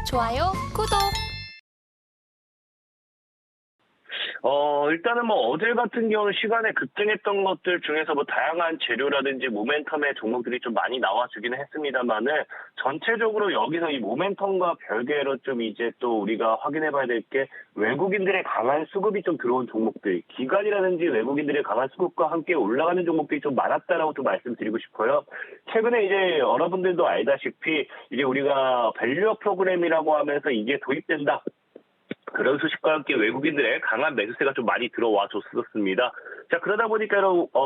좋아요, 구독. 일단은 뭐 어제 같은 경우는 시간에 급등했던 것들 중에서 뭐 다양한 재료라든지 모멘텀의 종목들이 좀 많이 나와주기는 했습니다만은 전체적으로 여기서 이 모멘텀과 별개로 좀 이제 또 우리가 확인해 봐야 될 게 외국인들의 강한 수급이 좀 들어온 종목들, 기관이라든지 외국인들의 강한 수급과 함께 올라가는 종목들이 좀 많았다라고 좀 말씀드리고 싶어요. 최근에 이제 여러분들도 알다시피 이제 우리가 밸류업 프로그램이라고 하면서 이게 도입된다. 그런 소식과 함께 외국인들의 강한 매수세가 좀 많이 들어와 줬었습니다. 자, 그러다 보니까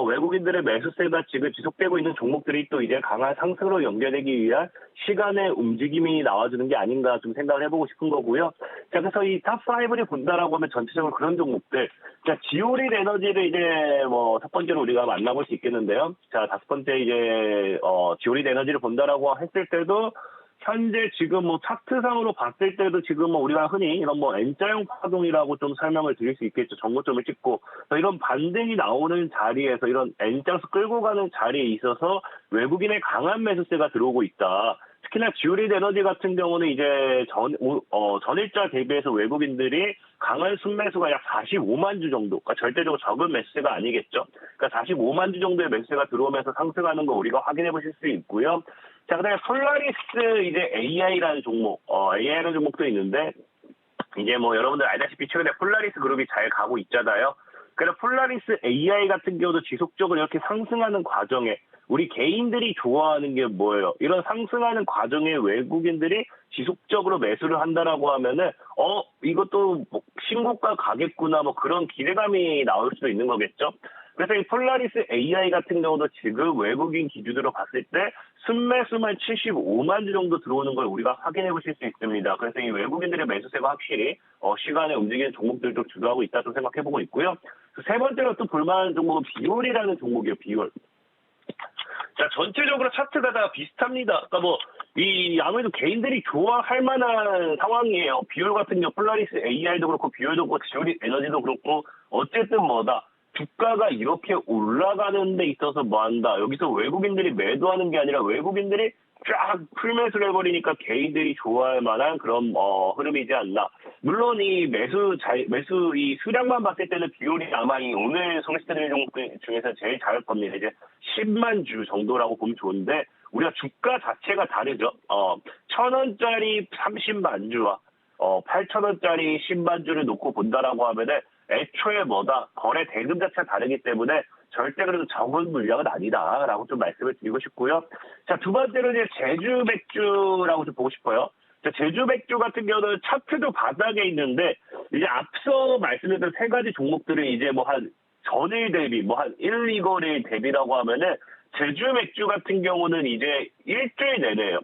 외국인들의 매수세가 지금 지속되고 있는 종목들이 또 이제 강한 상승으로 연결되기 위한 시간의 움직임이 나와주는 게 아닌가 좀 생각을 해보고 싶은 거고요. 자, 그래서 이 탑5를 본다라고 하면 전체적으로 그런 종목들. 자, 지오릴 에너지를 이제 뭐 첫 번째로 우리가 만나볼 수 있겠는데요. 자, 다섯 번째 이제, 지오릴 에너지를 본다라고 했을 때도 현재 지금 뭐 차트상으로 봤을 때도 지금 뭐 우리가 흔히 이런 뭐 N자형 파동이라고 좀 설명을 드릴 수 있겠죠. 정고점을 찍고 이런 반등이 나오는 자리에서 이런 N자에서 끌고 가는 자리에 있어서 외국인의 강한 매수세가 들어오고 있다. 특히나 지오리드 에너지 같은 경우는 이제 전일자 대비해서 외국인들이 강한 순매수가 약 45만 주 정도, 그러니까 절대적으로 적은 매수세가 아니겠죠. 그러니까 45만 주 정도의 매수세가 들어오면서 상승하는 거 우리가 확인해 보실 수 있고요. 자, 그다음에 폴라리스 이제 AI라는 종목, AI라는 종목도 있는데 이제 뭐 여러분들 알다시피 최근에 폴라리스 그룹이 잘 가고 있잖아요. 그래서 폴라리스 AI 같은 경우도 지속적으로 이렇게 상승하는 과정에 우리 개인들이 좋아하는 게 뭐예요? 이런 상승하는 과정에 외국인들이 지속적으로 매수를 한다라고 하면은 이것도 뭐 신고가 가겠구나 뭐 그런 기대감이 나올 수도 있는 거겠죠. 그래서 이 폴라리스 AI 같은 경우도 지금 외국인 기준으로 봤을 때 순매수만 75만 주 정도 들어오는 걸 우리가 확인해 보실 수 있습니다. 그래서 이 외국인들의 매수세가 확실히 시간에 움직이는 종목들도 주도하고 있다 좀 생각해 보고 있고요. 세 번째로 또 볼만한 종목은 비올이라는 종목이에요. 비올. 자, 전체적으로 차트가 다 비슷합니다. 그러니까 뭐, 아무래도 개인들이 좋아할 만한 상황이에요. 비올 같은 경우, 폴라리스 AI도 그렇고, 비올도 그렇고, 지오리 에너지도 그렇고, 어쨌든 뭐다. 주가가 이렇게 올라가는 데 있어서 뭐 한다. 여기서 외국인들이 매도하는 게 아니라 외국인들이 쫙 풀매수를 해버리니까 개인들이 좋아할 만한 그런 흐름이지 않나. 물론 이 매수 이 수량만 봤을 때는 비율이 아마 이 오늘 소개시켜드린 종목들 중에서 제일 작을 겁니다. 이제 10만 주 정도라고 보면 좋은데 우리가 주가 자체가 다르죠. 1,000원짜리 30만 주와 8,000원짜리 10만 주를 놓고 본다라고 하면은 애초에 뭐다 거래 대금 자체가 다르기 때문에 절대 그래도 적은 물량은 아니다라고 좀 말씀을 드리고 싶고요. 자, 두 번째로 이제 제주 맥주라고 좀 보고 싶어요. 자, 제주 맥주 같은 경우는 차트도 바닥에 있는데 이제 앞서 말씀드렸던 세 가지 종목들은 이제 뭐 한 전일 대비 뭐 한 1, 2거래일 대비라고 하면은 제주 맥주 같은 경우는 이제 일주일 내내요.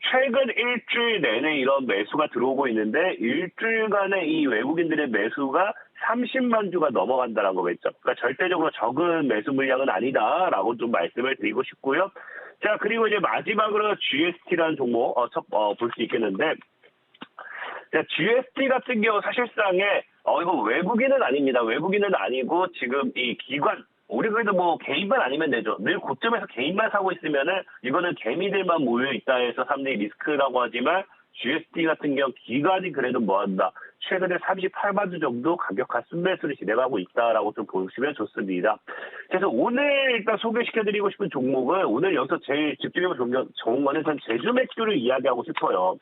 최근 일주일 내내 이런 매수가 들어오고 있는데 일주일간의 이 외국인들의 매수가 30만 주가 넘어간다는 거겠죠. 그러니까 절대적으로 적은 매수 물량은 아니다라고 좀 말씀을 드리고 싶고요. 자, 그리고 이제 마지막으로 GST라는 종목 볼 수 있겠는데 자, GST 같은 경우 사실상에 이거 외국인은 아닙니다. 외국인은 아니고 지금 이 기관 우리 그래도 뭐 개인만 아니면 되죠. 늘 고점에서 개인만 사고 있으면은 이거는 개미들만 모여 있다 해서 사람들이 리스크라고 하지만 GST 같은 경우 기관이 그래도 뭐한다. 최근에 38만 주 정도 강력한 순매수를 진행하고 있다라고 좀 보시면 좋습니다. 그래서 오늘 일단 소개시켜드리고 싶은 종목은 오늘 여기서 제일 집중해서 좋은 거는 전 제주 맥주를 이야기하고 싶어요.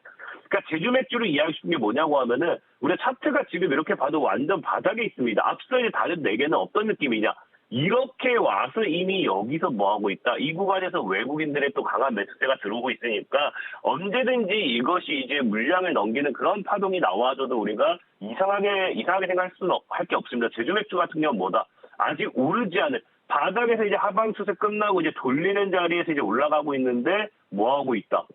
그러니까 제주 맥주를 이야기하고 싶은 게 뭐냐고 하면은 우리 차트가 지금 이렇게 봐도 완전 바닥에 있습니다. 앞서 이제 다른 네 개는 어떤 느낌이냐? 이렇게 와서 이미 여기서 뭐하고 있다. 이 구간에서 외국인들의 또 강한 매수세가 들어오고 있으니까 언제든지 이것이 이제 물량을 넘기는 그런 파동이 나와줘도 우리가 이상하게 생각할 수는 할 게 없습니다. 제주 맥주 같은 경우는 뭐다. 아직 오르지 않은 바닥에서 이제 하방 추세 끝나고 이제 돌리는 자리에서 이제 올라가고 있는데 뭐하고 있다.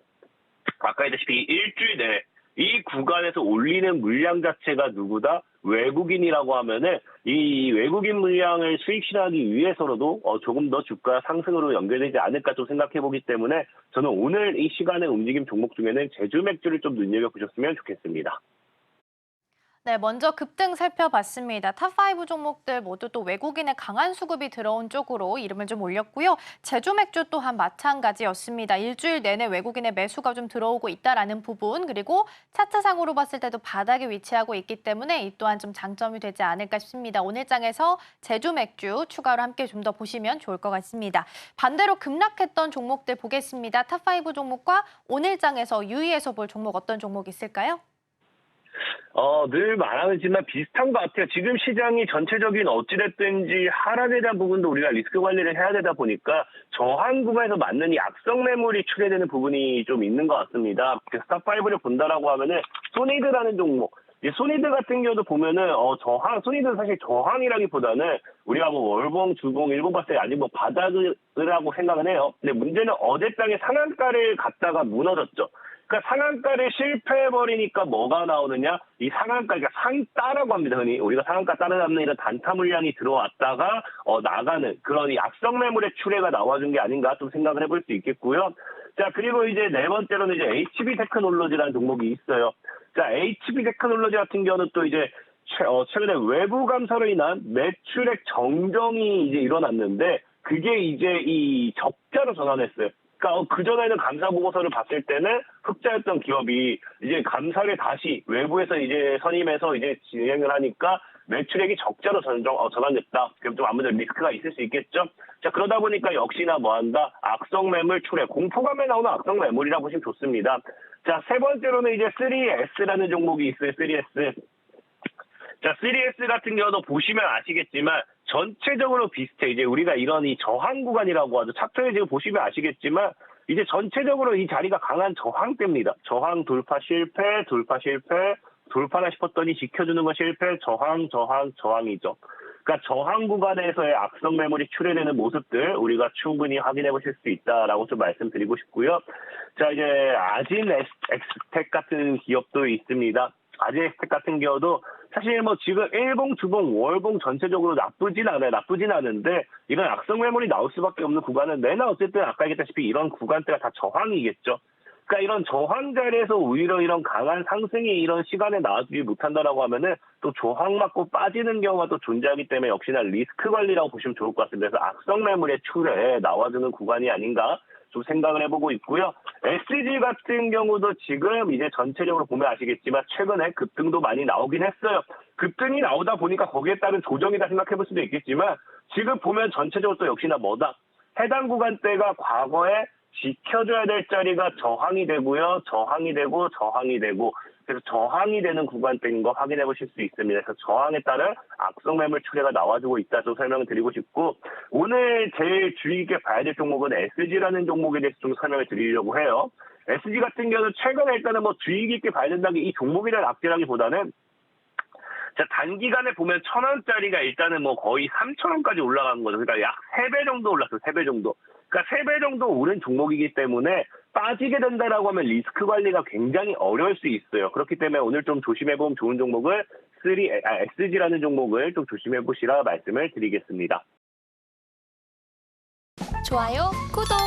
아까 했다시피 일주일 내에 이 구간에서 올리는 물량 자체가 누구다? 외국인이라고 하면은 이 외국인 물량을 수익 실하기 위해서라도 조금 더 주가 상승으로 연결되지 않을까 좀 생각해 보기 때문에 저는 오늘 이 시간의 움직임 종목 중에는 제주 맥주를 좀 눈여겨보셨으면 좋겠습니다. 네, 먼저 급등 살펴봤습니다. 탑5 종목들 모두 또 외국인의 강한 수급이 들어온 쪽으로 이름을 좀 올렸고요. 제조 맥주 또한 마찬가지였습니다. 일주일 내내 외국인의 매수가 좀 들어오고 있다라는 부분, 그리고 차트상으로 봤을 때도 바닥에 위치하고 있기 때문에 이 또한 좀 장점이 되지 않을까 싶습니다. 오늘 장에서 제조 맥주 추가로 함께 좀 더 보시면 좋을 것 같습니다. 반대로 급락했던 종목들 보겠습니다. 탑5 종목과 오늘 장에서 유의해서 볼 종목 어떤 종목 있을까요? 늘 말하지만 비슷한 것 같아요. 지금 시장이 전체적인 어찌됐든지 하락에 대한 부분도 우리가 리스크 관리를 해야 되다 보니까 저항 구간에서 맞는 이 악성 매물이 출해되는 부분이 좀 있는 것 같습니다. 그래서 탑5를 본다라고 하면은 소니드라는 종목. 이 소니드 같은 경우도 보면은 소니드는 사실 저항이라기보다는 우리가 뭐 월봉, 주봉, 일봉 봤을 때 아직 뭐 바닥이라고 생각은 해요. 근데 문제는 어젯장에 상한가를 갔다가 무너졌죠. 그러니까 상한가를 실패해버리니까 뭐가 나오느냐? 이 상한가, 그러니까 상따라고 합니다. 흔히 우리가 상한가 따라잡는 이런 단타 물량이 들어왔다가 나가는 그런 이 악성 매물의 출해가 나와준 게 아닌가 좀 생각을 해볼 수 있겠고요. 자, 그리고 이제 네 번째로는 이제 HB 테크놀로지라는 종목이 있어요. 자, HB 테크놀로지 같은 경우는 또 이제 최근에 외부 감사로 인한 매출액 정정이 이제 일어났는데 그게 이제 이 적자로 전환했어요. 그러니까 그전에는 감사 보고서를 봤을 때는 흑자였던 기업이 이제 감사를 다시 외부에서 이제 선임해서 이제 진행을 하니까 매출액이 적자로 전환됐다. 그럼 좀 아무래도 리스크가 있을 수 있겠죠. 자, 그러다 보니까 역시나 뭐한다? 악성 매물 출해, 공포감에 나오는 악성 매물이라고 보시면 좋습니다. 자, 세 번째로는 이제 3S라는 종목이 있어요. 3S. 자, 3S 같은 경우도 보시면 아시겠지만 전체적으로 비슷해. 이제 우리가 이런 이 저항 구간이라고 하죠. 차트에 지금 보시면 아시겠지만 이제 전체적으로 이 자리가 강한 저항대입니다. 저항 돌파 실패, 돌파 실패, 돌파나 싶었더니 지켜주는 건 실패, 저항이죠. 그러니까 저항 구간에서의 악성 매물이 출해되는 모습들 우리가 충분히 확인해 보실 수 있다라고 좀 말씀드리고 싶고요. 자, 이제 아진 엑스텍 같은 기업도 있습니다. 아진 엑스텍 같은 경우도 사실 뭐 지금 일봉, 주봉, 월봉 전체적으로 나쁘진 않아요. 나쁘진 않은데 이런 악성 매물이 나올 수밖에 없는 구간은 내나 어쨌든 아까 얘기했다시피 이런 구간대가 다 저항이겠죠. 그러니까 이런 저항 자리에서 오히려 이런 강한 상승이 이런 시간에 나와주지 못한다라고 하면은 또 저항 맞고 빠지는 경우가 또 존재하기 때문에 역시나 리스크 관리라고 보시면 좋을 것 같습니다. 그래서 악성 매물의 출에 나와주는 구간이 아닌가 좀 생각을 해보고 있고요. SG 같은 경우도 지금 이제 전체적으로 보면 아시겠지만 최근에 급등도 많이 나오긴 했어요. 급등이 나오다 보니까 거기에 따른 조정이다 생각해볼 수도 있겠지만 지금 보면 전체적으로 또 역시나 뭐다? 해당 구간대가 과거에 지켜줘야 될 자리가 저항이 되고요. 저항이 되고 저항이 되고 그래서 저항이 되는 구간대인 거 확인해 보실 수 있습니다. 그래서 저항에 따른 악성 매물 출해가 나와주고 있다 좀 설명을 드리고 싶고 오늘 제일 주의 깊게 봐야 될 종목은 SG라는 종목에 대해서 좀 설명을 드리려고 해요. SG 같은 경우는 최근에 일단은 뭐 주의 깊게 봐야 된다는 게 이 종목에 대한 악재라기보다는 자, 단기간에 보면 1,000원짜리가 일단은 뭐 거의 3,000원까지 올라간 거죠. 그러니까 약 3배 정도 올랐어요. 3배 정도. 그러니까 3배 정도 오른 종목이기 때문에 빠지게 된다라고 하면 리스크 관리가 굉장히 어려울 수 있어요. 그렇기 때문에 오늘 좀 조심해보면 좋은 종목을 SG라는 종목을 좀 조심해보시라 말씀을 드리겠습니다. 좋아요, 구독!